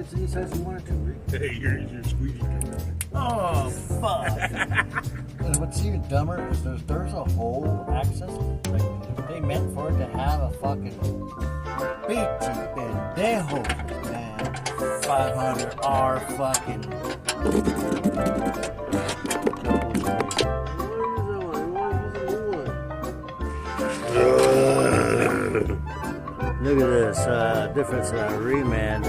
it's any size you want it to, Rick. Hey, you're squeezing too much. Oh, fuck. And what's even dumber is there's a whole access. Like, they meant for it to have a fucking big pendejo, man. 500R fucking. Look at this difference in remand.